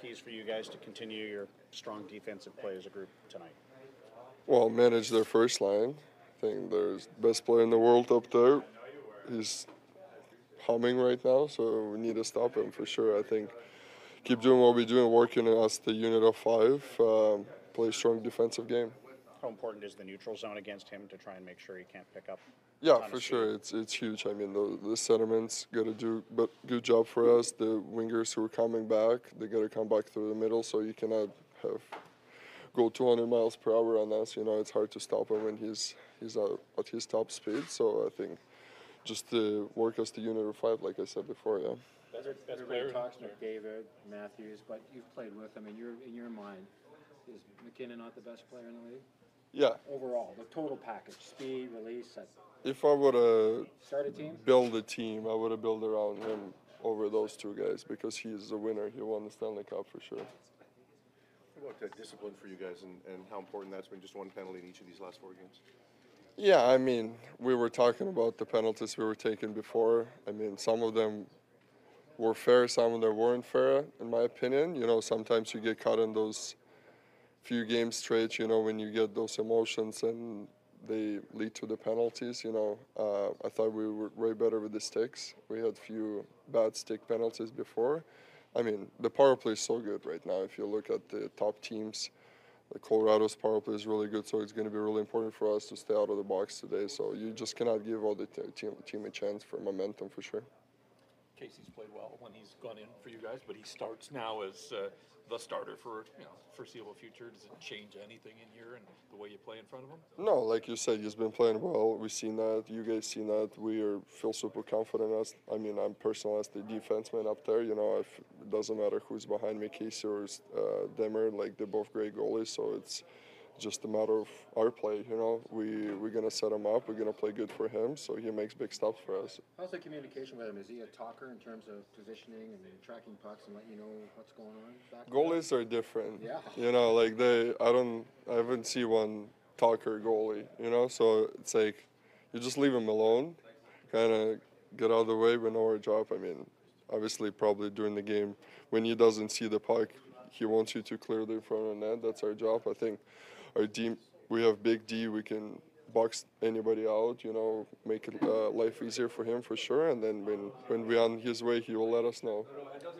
keys for you guys to continue your strong defensive play as a group tonight? Well, manage their first line. I think there's the best player in the world up there. He's humming right now, so we need to stop him for sure. I think keep doing what we're doing, working as the unit of five, play a strong defensive game. How important is the neutral zone against him to try and make sure he can't pick up? Yeah, for sure. It's huge. I mean, the centerments got to do a good job for us. The wingers who are coming back, they got to come back through the middle, so you cannot go 200 miles per hour on us. You know, it's hard to stop him when he's at his top speed. So I think just to work as the unit of five, like I said before, yeah. Everybody talks McDavid, Matthews, but you've played with them. In your mind, is McKinnon not the best player in the league? Yeah. Overall, the total package, speed, release. If I would have built a team, I would have built around him over those two guys because he's a winner. He won the Stanley Cup for sure. What about discipline for you guys and how important that's been, just one penalty in each of these last 4 games? Yeah, I mean, we were talking about the penalties we were taking before. I mean, some of them were fair, some of them weren't fair, in my opinion. You know, sometimes you get caught in those few games straight, you know, when you get those emotions and they lead to the penalties, you know. I thought we were way better with the sticks. We had few bad stick penalties before. I mean, the power play is so good right now. If you look at the top teams, the Colorado's power play is really good, so it's going to be really important for us to stay out of the box today. So you just cannot give all the team a chance for momentum for sure. Casey's played well when he's gone in for you guys, but he starts now as the starter for foreseeable future. Does it change anything in here and the way you play in front of him? No, like you said, he's been playing well. We've seen that. You guys seen that. We feel super confident as. I mean, I'm personal as the defenseman up there. You know, it doesn't matter who's behind me, Casey or Demmer. Like they're both great goalies, so it's just a matter of our play. You know, we're gonna set him up. We're gonna play good for him, so he makes big stops for us. How's the communication with him? Is he a talker in terms of positioning and tracking pucks and letting you know what's going on? Goalies are different. Yeah. You know, like I haven't seen one talker goalie. You know, so it's like you just leave him alone, kind of get out of the way. We know our job. I mean, obviously, probably during the game when he doesn't see the puck, he wants you to clear the front of the net. That's our job. I think. Our team, we have big D. We can box anybody out, you know, make it, life easier for him for sure. And then when we're on his way, he will let us know.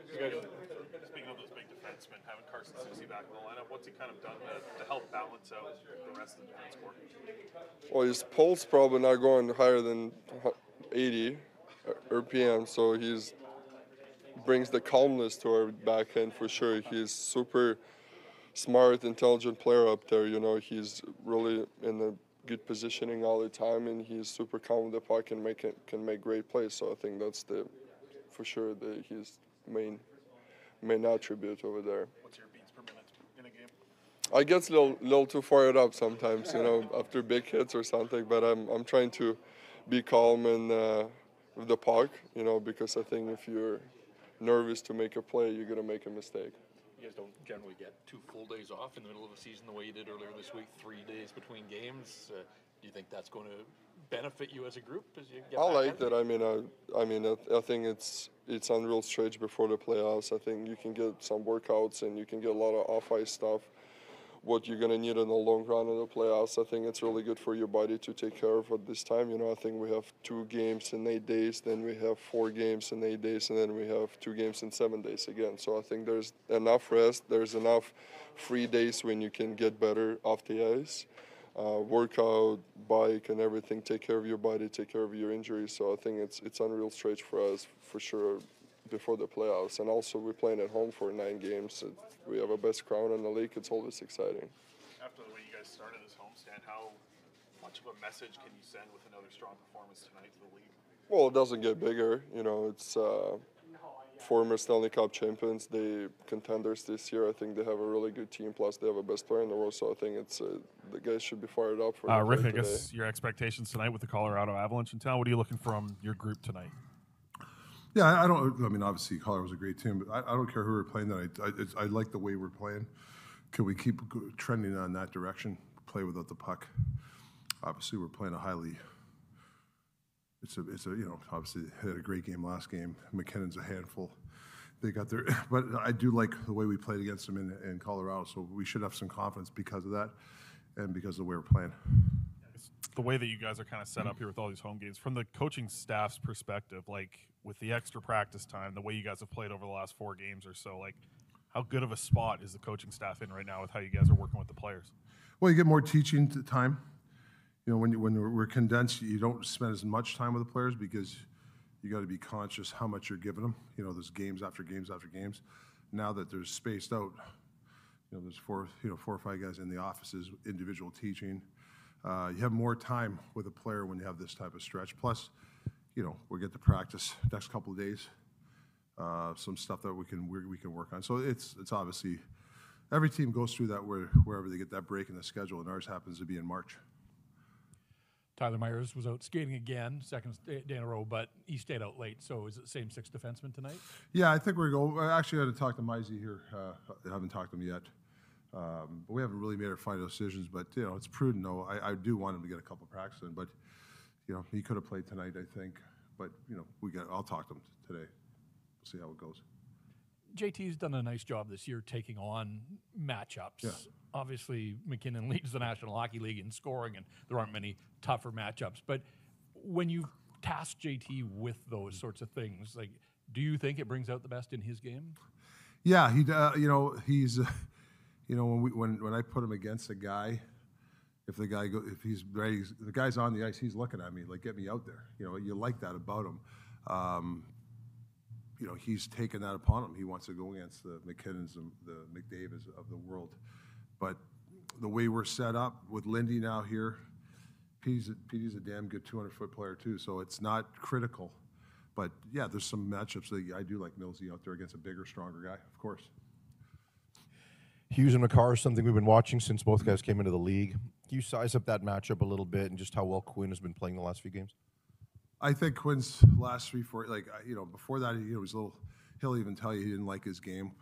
Speaking of those big defensemen, having Carson Soucy back in the lineup, what's he kind of done to help balance out the rest of the defense corps? Well, his pulse probably not going higher than 80 RPM, so he's brings the calmness to our back end for sure. He's super smart, intelligent player up there. You know, he's really in a good positioning all the time, and he's super calm with the puck and can make great plays. So I think that's for sure his main attribute over there. What's your beats per minute in a game? I get a little too fired up sometimes, you know, after big hits or something. But I'm trying to be calm and with the puck, you know, because I think if you're nervous to make a play, you're gonna make a mistake. You guys don't generally get 2 full days off in the middle of the season the way you did earlier this week, 3 days between games. Do you think that's going to benefit you as a group as you get I back like in? that. I think it's on real stretch before the playoffs. I think you can get some workouts and you can get a lot of off-ice stuff. What you're going to need in the long run in the playoffs, I think it's really good for your body to take care of at this time. You know, I think we have 2 games in 8 days, then we have 4 games in 8 days, and then we have 2 games in 7 days again. So I think there's enough rest, there's enough free days when you can get better off the ice, workout, bike, and everything, take care of your body, take care of your injuries. So I think it's on real stretch for us, for sure, before the playoffs. And also we're playing at home for 9 games. We have our best crown in the league. It's always exciting. After the way you guys started this homestand, how much of a message can you send with another strong performance tonight to the league? Well, it doesn't get bigger. You know, it's former Stanley Cup champions, they contenders this year. I think they have a really good team. Plus, they have a best player in the world. So I think it's the guys should be fired up for Rick, I guess your expectations tonight with the Colorado Avalanche in town. What are you looking from your group tonight? Yeah, I mean, obviously, Colorado was a great team, but I don't care who we're playing tonight. I like the way we're playing. Can we keep trending on that direction? Play without the puck. Obviously, we're playing a highly. It's a obviously they had a great game last game. McKinnon's a handful. they got their. But I do like the way we played against them in Colorado, so we should have some confidence because of that, and because of the way we're playing. The way that you guys are kind of set up here with all these home games, from the coaching staff's perspective, like with the extra practice time, the way you guys have played over the last 4 games or so, like how good of a spot is the coaching staff in right now with how you guys are working with the players? Well, you get more teaching time. You know, when we're condensed, you don't spend as much time with the players because you got to be conscious how much you're giving them. You know, there's games after games after games. Now that there's spaced out, you know, there's 4 or 5 guys in the offices, individual teaching. You have more time with a player when you have this type of stretch. Plus, you know, we get to practice next couple of days. Some stuff that we can work on. So it's obviously every team goes through that wherever they get that break in the schedule, and ours happens to be in March. Tyler Myers was out skating again, second day in a row, but he stayed out late. So is it the same 6 defensemen tonight? Yeah, I think we're going. I actually had to talk to Mizey here. I haven't talked to him yet. But we haven't really made our final decisions. But you know, it's prudent. Though I do want him to get a couple of practice in. But you know, he could have played tonight, I think. But you know, I'll talk to him today. See how it goes. JT's done a nice job this year taking on matchups. Yeah. Obviously, McKinnon leads the National Hockey League in scoring, and there aren't many tougher matchups. But when you task JT with those sorts of things, like, do you think it brings out the best in his game? Yeah, you know, he's, you know, when I put him against a guy, if he's ready, the guy's on the ice, he's looking at me like, get me out there. You know, you like that about him. You know, he's taken that upon him. He wants to go against the McKinnons and the McDavids of the world. But the way we're set up with Lindy now here, Petey's a damn good 200-foot player too, so it's not critical. But yeah, there's some matchups that I do like Millsy out there against a bigger, stronger guy, of course. Hughes and McCarr is something we've been watching since both guys came into the league. Can you size up that matchup a little bit and just how well Quinn has been playing the last few games? I think Quinn's last 3-4, like, you know, before that, he was a little, he'll even tell you he didn't like his game.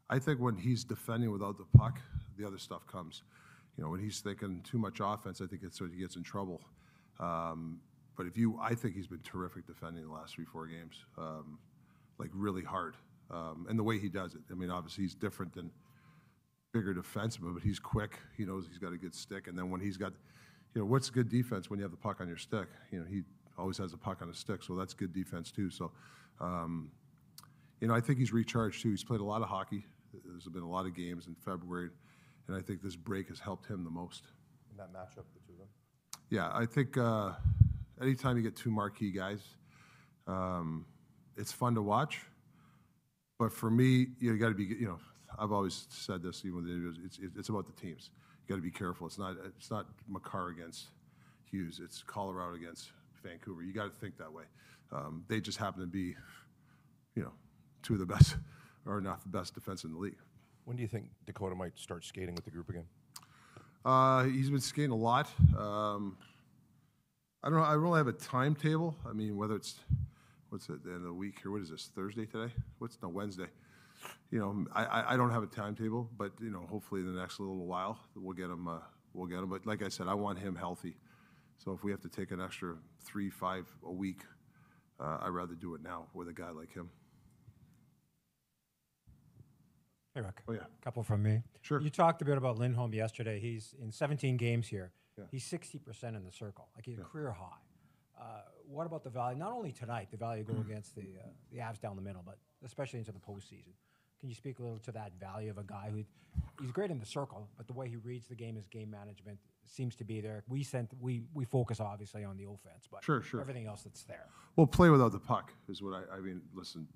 I think when he's defending without the puck, the other stuff comes. You know, when he's thinking too much offense, I think it's so he gets in trouble. But I think he's been terrific defending the last 3-4 games, like really hard. And the way he does it, I mean, obviously he's different than bigger defenseman, but he's quick. He knows he's got a good stick. And then when he's got, you know, what's good defense when you have the puck on your stick? You know, he always has the puck on his stick, so that's good defense too. So, you know, I think he's recharged too. He's played a lot of hockey. There's been a lot of games in February, and I think this break has helped him the most. In that matchup, the two of them? Yeah, I think anytime you get 2 marquee guys, it's fun to watch. But for me, you got to be, you know, I've always said this, even with the individuals, it's about the teams. You got to be careful. It's not McCarr against Hughes. It's Colorado against Vancouver. You got to think that way. They just happen to be, you know, 2 of the best, or not the best defense in the league. When do you think Dakota might start skating with the group again? He's been skating a lot. I don't know. I don't really have a timetable. I mean, whether it's, what's it, the end of the week here? What is this, Thursday today? Wednesday. You know, I don't have a timetable, but, you know, hopefully in the next little while we'll get him. But like I said, I want him healthy. So if we have to take an extra 3-5 a week, I'd rather do it now with a guy like him. Hey, Rick. Oh, yeah. A couple from me. Sure. You talked a bit about Lindholm yesterday. He's in 17 games here. Yeah. He's 60% in the circle, like he's a career high. What about the value? Not only tonight, the value going against the Avs down the middle, but especially into the postseason. Can you speak a little to that value of a guy who he's great in the circle, but the way he reads the game, his game management seems to be there. We focus obviously on the offense, but Sure. everything else that's there. Well, play without the puck is what I mean. Listen,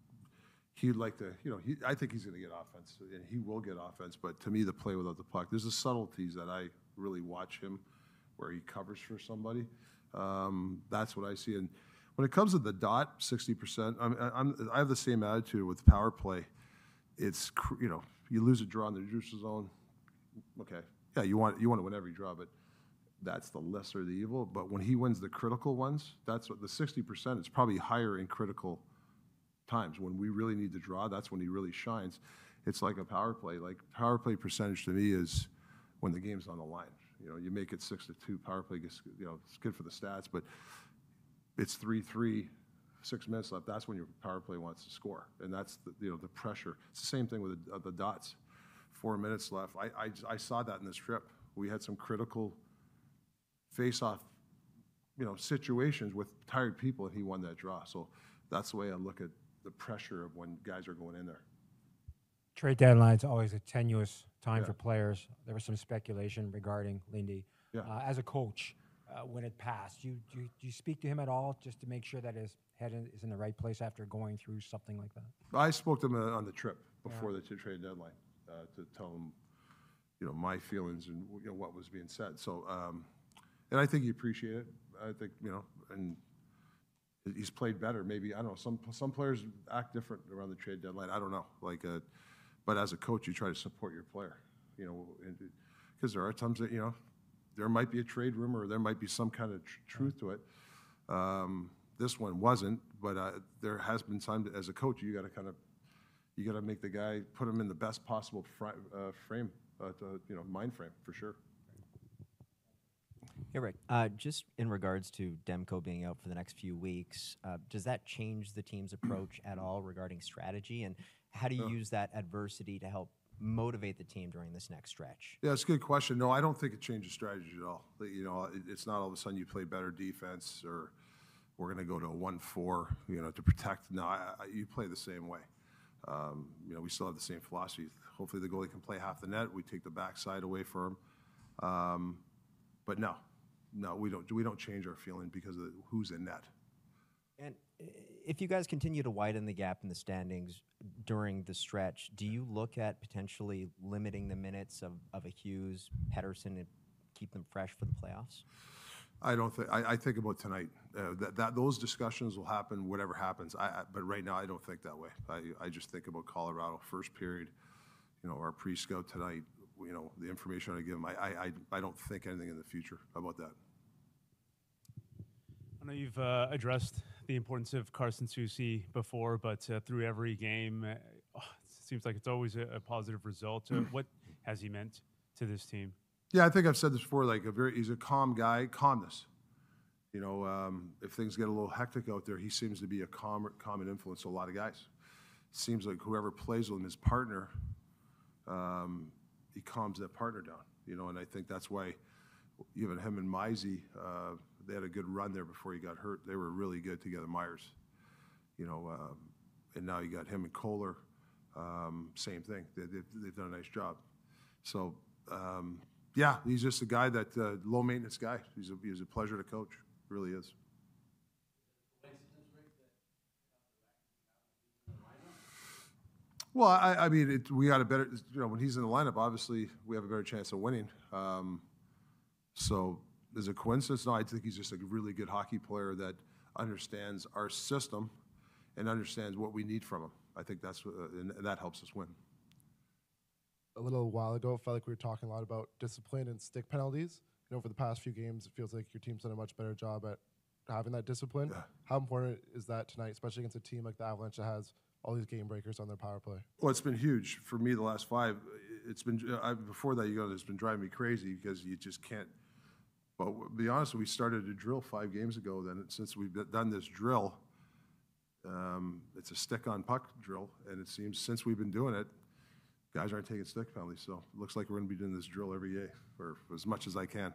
he'd like to, you know, I think he's going to get offense, and he will get offense. But to me, the play without the puck, there's the subtleties that I really watch him, where he covers for somebody. That's what I see. And when it comes to the dot, 60%, I have the same attitude with power play. It's, you know, you lose a draw in the neutral zone. Okay, yeah, you want to win every draw, but that's the lesser of the evil. But when he wins the critical ones, that's what the 60%. It's probably higher in critical times when we really need to draw. That's when he really shines. It's like a power play. Like power play percentage to me is when the game's on the line. You know, you make it 6-2. Power play gets, you know, it's good for the stats, but it's 3-3, 6 minutes left, that's when your power play wants to score, and that's the pressure. It's the same thing with the dots. 4 minutes left. I saw that in this trip. We had some critical face-off, situations with tired people, and he won that draw. So that's the way I look at the pressure of when guys are going in there. Trade deadline's always a tenuous time for players. There was some speculation regarding Lindy. Yeah. As a coach, when it passed, do you speak to him at all just to make sure that his head is in the right place after going through something like that? I spoke to him on the trip before the trade deadline to tell him, my feelings and what was being said. So, and I think he appreciated it. I think and he's played better. Maybe I don't know. Some players act different around the trade deadline. I don't know. But as a coach, you try to support your player. Because there are times that there might be a trade rumor or there might be some kind of truth to it. This one wasn't, but there has been times as a coach you got to make the guy, put him in the best possible frame, mind frame for sure. Hey, Rick, just in regards to Demko being out for the next few weeks, does that change the team's approach at all regarding strategy? And how do you use that adversity to help motivate the team during this next stretch? Yeah, it's a good question. No, I don't think it changes strategy at all. It's not all of a sudden you play better defense or we're going to go to a 1-4, to protect. No, you play the same way. We still have the same philosophy. Hopefully the goalie can play half the net. We take the backside away from him. But no, we don't change our feeling because of who's in net. And if you guys continue to widen the gap in the standings during the stretch, do you look at potentially limiting the minutes of a Hughes, Pettersson, and keep them fresh for the playoffs? I don't think. I think about tonight. That those discussions will happen, whatever happens. But right now, I don't think that way. I just think about Colorado first period. Our pre-scout tonight. The information I give them. I don't think anything in the future about that. I know you've addressed the importance of Carson Soucy before, but through every game, it seems like it's always a positive result. What has he meant to this team? Yeah, I think I've said this before. He's a calm guy. Calmness. If things get a little hectic out there, he seems to be a calm and influence to a lot of guys. It seems like whoever plays with him, his partner, he calms that partner down. And I think that's why even him and Mizey, they had a good run there before he got hurt. They were really good together, Myers. And now you got him and Kohler, same thing. They've done a nice job. So, yeah, he's just a guy that low maintenance guy. He's a pleasure to coach. Really is. Well, I mean, we got a better. When he's in the lineup, obviously we have a better chance of winning. So, is it a coincidence? No, I think he's just a really good hockey player that understands our system and understands what we need from him. I think and that helps us win. A little while ago, it felt like we were talking a lot about discipline and stick penalties. For the past few games, it feels like your team's done a much better job at having that discipline. Yeah. How important is that tonight, especially against a team like the Avalanche that has all these game breakers on their power play? Well, it's been huge for me the last 5. It's been before that. It's been driving me crazy because you just can't. But to be honest, we started a drill 5 games ago. Then since we've done this drill, it's a stick on puck drill, and it seems since we've been doing it, guys aren't taking stick penalties. So it looks like we're going to be doing this drill every day, or as much as I can.